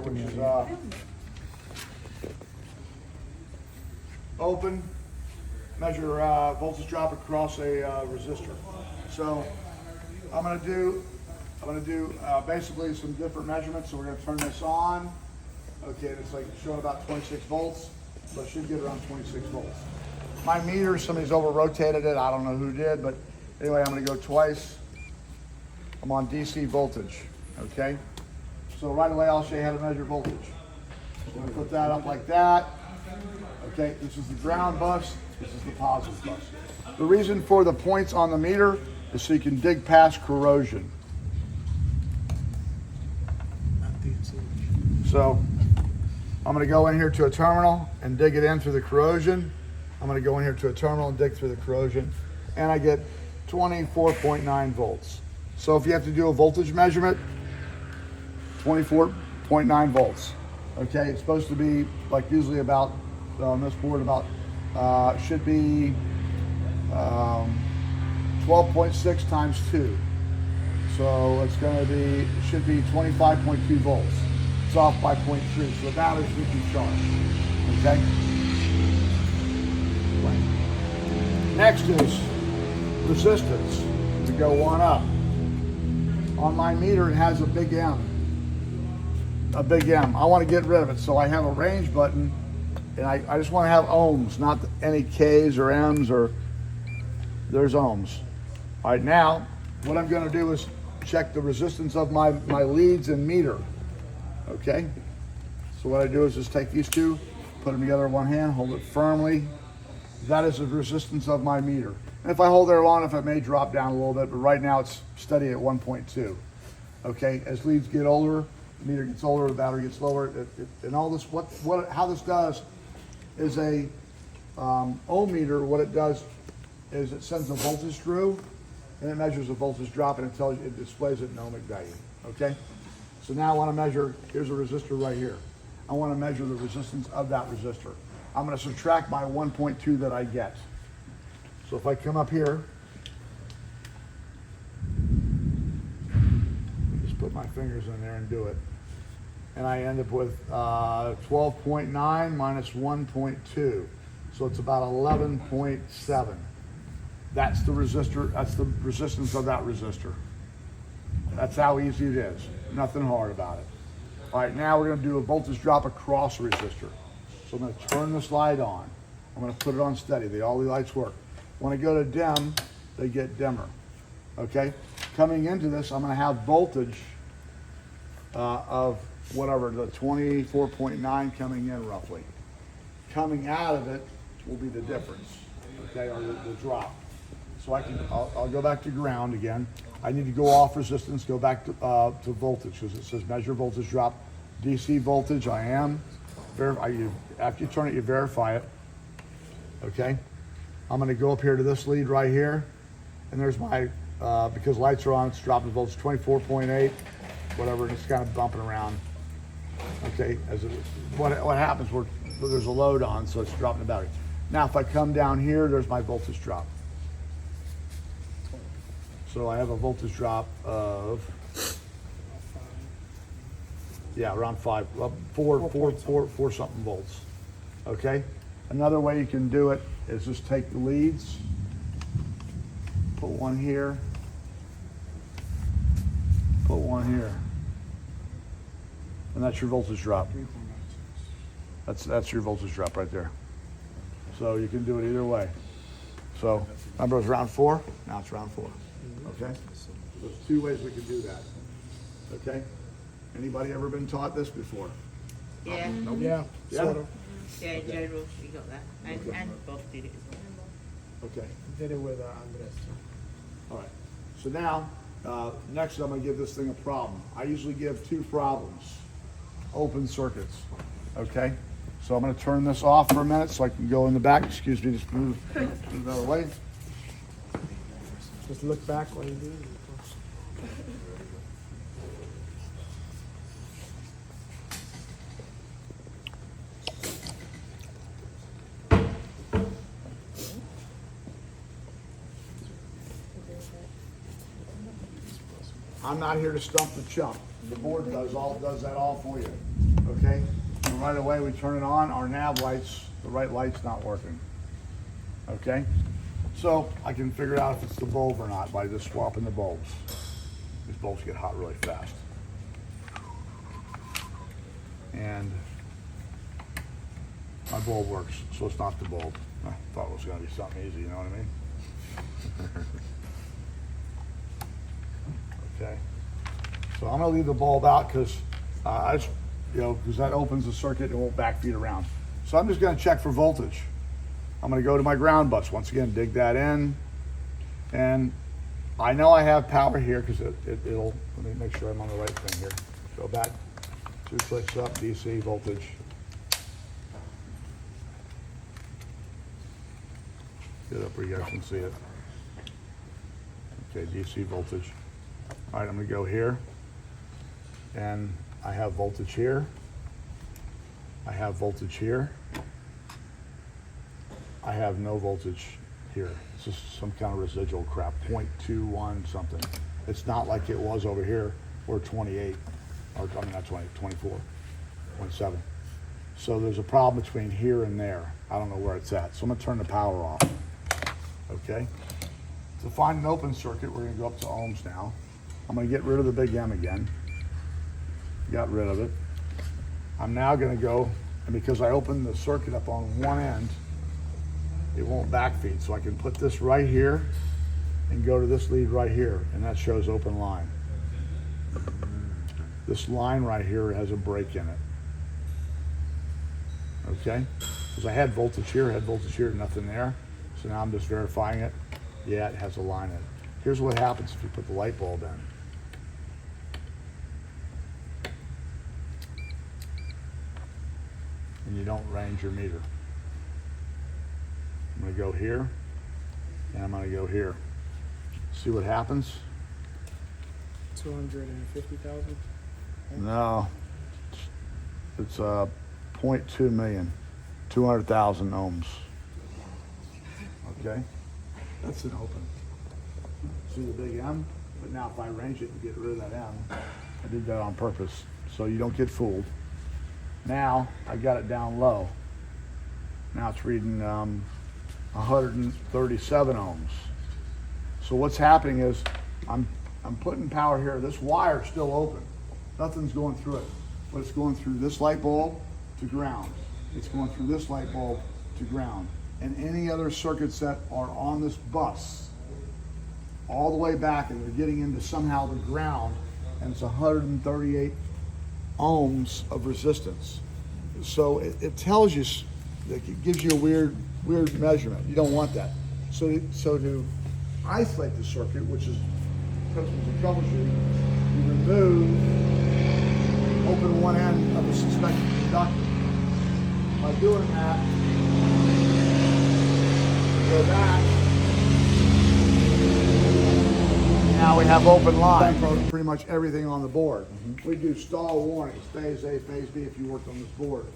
which is open, measure voltage drop across a resistor. So I'm gonna do basically some different measurements. So we're gonna turn this on. Okay, it's like showing about 26 volts, so it should get around 26 volts. My meter, somebody's over rotated it. I don't know who did, but anyway, I'm gonna go twice. I'm on DC voltage, okay? So right away, I'll show you how to measure voltage. I'm gonna put that up like that. Okay, this is the ground bus, this is the positive bus. The reason for the points on the meter is so you can dig past corrosion. So I'm gonna go in here to a terminal and dig it in through the corrosion. I'm gonna go in here to a terminal and dig through the corrosion, and I get 24.9 volts. So if you have to do a voltage measurement, 24.9 volts. Okay, it's supposed to be like usually about, on this board, about, should be 12.6 times 2. So it's going to be, it should be 25.2 volts. It's off by 0.3, so the battery should be charged. Okay? Next is resistance. We go one up. On my meter, it has a big M. A big M. I want to get rid of it, so I have a range button, and I just want to have ohms, not any Ks or Ms, or there's ohms. All right, now what I'm going to do is check the resistance of my leads and meter. Okay, so what I do is just take these two, put them together in one hand, hold it firmly. That is the resistance of my meter. And if I hold there long enough, it may drop down a little bit, but right now it's steady at 1.2. Okay, as leads get older, the meter gets older, the battery gets lower, and all this, how this does is a ohm meter. What it does is it sends a voltage through, and it measures the voltage drop, and it tells you, it displays it in ohmic value. Okay, so now I want to measure. Here's a resistor right here. I want to measure the resistance of that resistor. I'm going to subtract my 1.2 that I get. So if I come up here, just put my fingers in there and do it, and I end up with 12.9 minus 1.2, so it's about 11.7. That's the resistor. That's the resistance of that resistor. That's how easy it is. Nothing hard about it. All right, now we're going to do a voltage drop across the resistor. So I'm going to turn this light on. I'm going to put it on steady. All the lights work. When I go to dim, they get dimmer. Okay? Coming into this, I'm going to have voltage of whatever, the 24.9 coming in roughly. Coming out of it will be the difference, okay, or the drop. So I'll go back to ground again. I need to go off resistance, go back to voltage, because it says measure voltage drop. DC voltage, I am. After you turn it, you verify it. Okay? I'm going to go up here to this lead right here, and there's my, because lights are on, it's dropping voltage 24.8, whatever, and it's kind of bumping around. Okay, what happens, there's a load on, so it's dropping the battery. Now if I come down here, there's my voltage drop. So I have a voltage drop of, yeah, around 4 something volts. Okay, another way you can do it is just take the leads, put one here, put one here, and that's your voltage drop. That's your voltage drop right there. So you can do it either way. So remember it was round 4, now it's round 4. Okay, so there's 2 ways we can do that. Okay, anybody ever been taught this before? Yeah. Nope. Yeah, Yeah? sort of. Yeah, Joe Ross, we got that. And Bob did it as well. Okay. Did it with Andres. All right, so now, next I'm gonna give this thing a problem. I usually give 2 problems, open circuits, okay? So I'm gonna turn this off for a minute so I can go in the back. Excuse me, just move out of the way. Just look back when you do it. I'm not here to stump the chump. The board does that all for you. okay? And right away we turn it on, our nav lights, the right light's not working, okay? So I can figure out if it's the bulb or not by just swapping the bulbs. These bulbs get hot really fast. And my bulb works, so it's not the bulb. I thought it was gonna be something easy, you know what I mean? Okay, so I'm gonna leave the bulb out because because that opens the circuit and won't backfeed around. So I'm just gonna check for voltage. I'm gonna go to my ground bus once again, dig that in, and I know I have power here because it'll. Let me make sure I'm on the right thing here. Go back 2 clicks up, DC voltage. Get up where you guys can see it. Okay, DC voltage. All right, I'm gonna go here, and I have voltage here. I have voltage here. I have no voltage here. It's just some kind of residual crap, 0.21 something. It's not like it was over here, where 28, or I mean not 20, 24.7. So there's a problem between here and there. I don't know where it's at. So I'm gonna turn the power off, okay? To find an open circuit, we're gonna go up to ohms now. I'm gonna get rid of the big M again. Got rid of it. I'm now gonna go, and because I opened the circuit up on one end, it won't backfeed. So I can put this right here and go to this lead right here, and that shows open line. This line right here has a break in it. Okay? Because I had voltage here, nothing there. So now I'm just verifying it. Yeah, it has a line in it. Here's what happens if you put the light bulb in. And you don't range your meter. I'm gonna go here, and I'm gonna go here. See what happens? 250,000. No, it's 0.2 million, 200,000 ohms. Okay, that's an open. See the big M? But now if I range it and get rid of that M, I did that on purpose, so you don't get fooled. Now, I got it down low. Now it's reading 137 ohms. So what's happening is, I'm putting power here. This wire's still open. Nothing's going through it. But it's going through this light bulb to ground. It's going through this light bulb to ground. And any other circuits that are on this bus, all the way back, and they're getting into somehow the ground, and it's 138 ohms of resistance. So it tells you, like, it gives you a weird measurement. You don't want that. So to isolate the circuit, which is principles of troubleshooting, you remove, open one end of the suspected conductor. By doing that, go back. Now we have open line for pretty much everything on the board. We do stall warnings, phase A, phase B, if you worked on this board.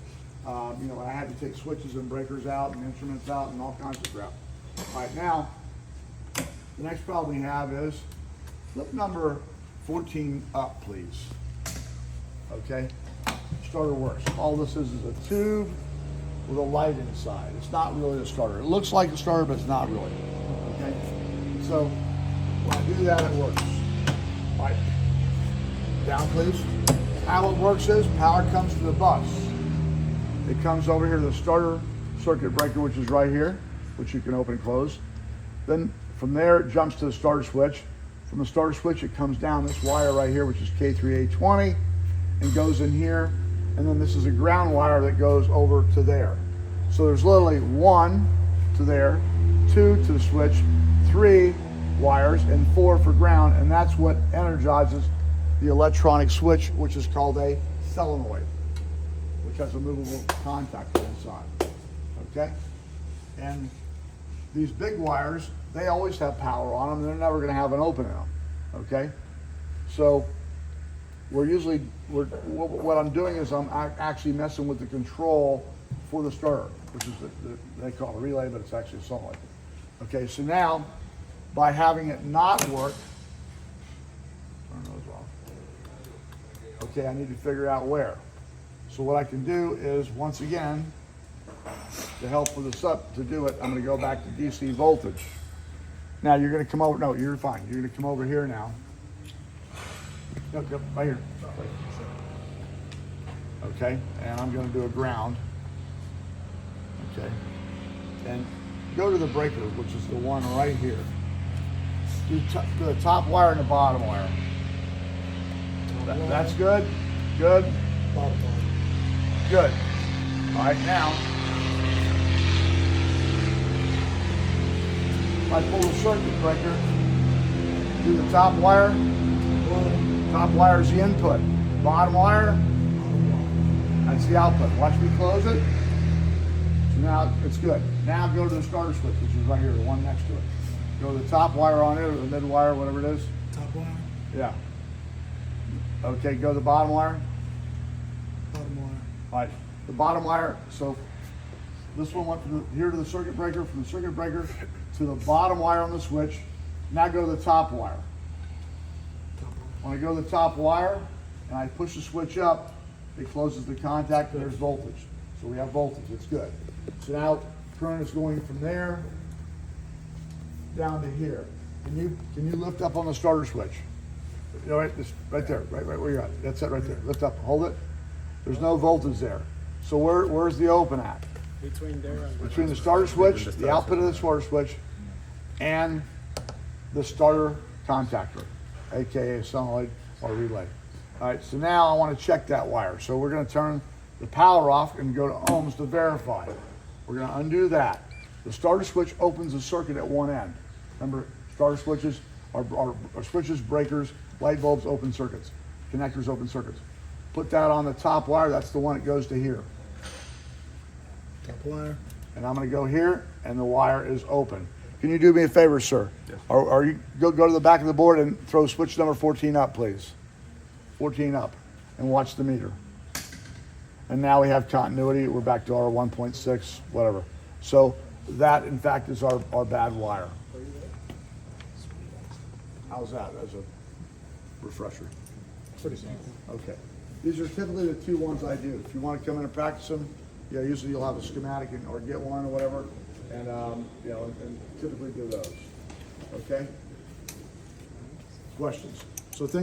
I had to take switches and breakers out and instruments out and all kinds of crap. All right, now, the next problem we have is, flip number 14 up, please. Okay, starter works. All this is a tube with a light inside. It's not really a starter. It looks like a starter, but it's not really. Okay, so when I do that, it works. All right, down please. How it works is, power comes to the bus. It comes over here to the starter circuit breaker, which is right here, which you can open and close. Then from there, it jumps to the starter switch. From the starter switch, it comes down this wire right here, which is K3A20, and goes in here. And then this is a ground wire that goes over to there. So there's literally 1 to there, 2 to the switch, 3 wires, and 4 for ground. And that's what energizes the electronic switch, which is called a solenoid, which has a movable contactor inside. Okay? And these big wires, they always have power on them. They're never going to have an open in them. Okay? So what I'm doing is I'm actually messing with the control for the starter, which is they call it a relay, but it's actually a solenoid. Okay, so now by having it not work, turn those off. Okay, I need to figure out where. So what I can do is, once again, to help with this up, to do it, I'm gonna go back to DC voltage. Now you're gonna come over, no, you're fine. You're gonna come over here now. Yep, right here. Okay, and I'm gonna do a ground. Okay, and go to the breaker, which is the one right here. Do the top wire and the bottom wire. That's good, good, Bottom line. good. All right, now, if I pull the circuit breaker, do the top wire. Top wire is the input. Bottom wire, that's the output. Watch me close it. So now it's good. Now go to the starter switch, which is right here, the one next to it. Go to the top wire on it, or the mid wire, whatever it is. Top wire, Yeah. Okay, go to the bottom wire. bottom wire. All right, the bottom wire, so this one went from here to the circuit breaker, from the circuit breaker to the bottom wire on the switch. Now go to the top wire. Top wire. When I go to the top wire and I push the switch up, it closes the contact and there's voltage. So we have voltage, it's good. So now current is going from there down to here. Can you lift up on the starter switch? You know, right there, right where you're at. That's it right there. Lift up, hold it. There's no voltage there. So where's the open at? Between there and Between the starter switch, the output of the starter switch, and the starter contactor, AKA solenoid or relay. All right, so now I want to check that wire. So we're going to turn the power off and go to ohms to verify. We're going to undo that. The starter switch opens the circuit at one end. Remember, starter switches are switches, breakers, light bulbs, open circuits, connectors, open circuits. Put that on the top wire. That's the one that goes to here. top wire. And I'm going to go here, and the wire is open. Can you do me a favor, sir? Yes. Or you go to the back of the board and throw switch number 14 up, please. 14 up, and watch the meter. And now we have continuity. We're back to our 1.6, whatever. So that, in fact, is our bad wire. How's that as a refresher? Pretty simple. Okay. These are typically the two ones I do. If you want to come in and practice them, you know, usually you'll have a schematic or get one or whatever, and you know, and typically do those. Okay. Questions? So think.